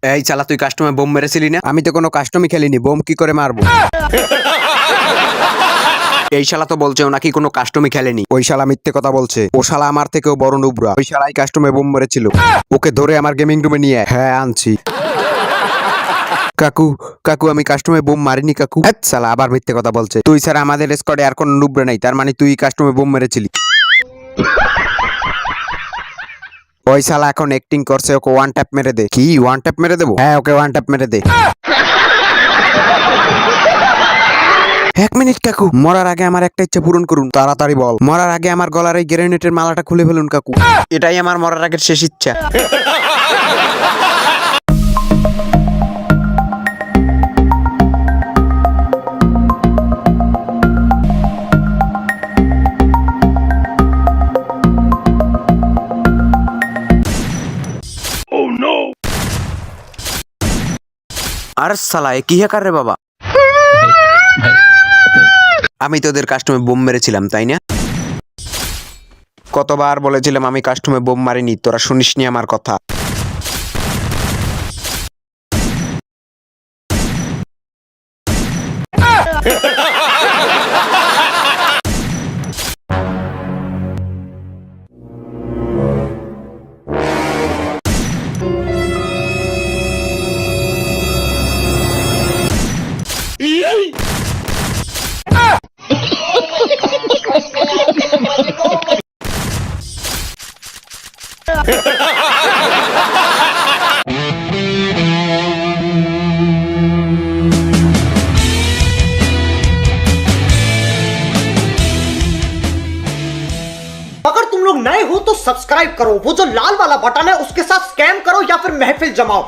এই শালা তুই কাস্টমে বোম মেরেছিলি না? আমি তো কোনো কাস্টমই খেলিনি, বোম কি করে মারবো? এই শালা তো বলছে ও নাকি কোনো কাস্টমই খেলেনি। ওই শালা মিথ্যে কথা বলছে, ও শালা আমার থেকেও বড় নুবরা। ওই শালাই কাস্টমে বোম মেরেছিল। ওকে ধরে আমার গেমিং রুমে নিয়ে হ্যাঁ আনছি। কাকু কাকু আমি কাস্টমে বোম মারিনি কাকু। শালা আবার মিথ্যে কথা বলছে। তুই ছাড়া আমাদের স্কোয়াডে আর কোনো নুবরা নাই, তার মানে তুই কাস্টমে বোম মেরেছিলি। ওই শালা এখন অ্যাক্টিং করছে, ওকে ওয়ান ট্যাপ মেরে দে। কি ওয়ান ট্যাপ মেরে দেবো? হ্যাঁ ওকে ওয়ান ট্যাপ মেরে দে। 1 মিনিট কাকু, মরার আগে আমার একটা ইচ্ছা পূরণ করুন, তাড়াতাড়ি বল। মরার আগে আমার গলার এই গ্রেনেডের মালাটা খুলে ফেলুন কাকু। এটাই আমার মরার আগের শেষ ইচ্ছা। আর সালা এ কি হ্যাকার রে বাবা। আমি তোদের কাস্টমে বোম মেরেছিলাম তাই না? কতবার বলেছিলাম আমি কাস্টমে বোম মারিনি, তোরা শুনিসনি আমার কথা। अगर तुम लोग नए हो तो सब्सक्राइब करो, वो जो लाल वाला बटन है उसके साथ स्कैम करो या फिर महफिल जमाओ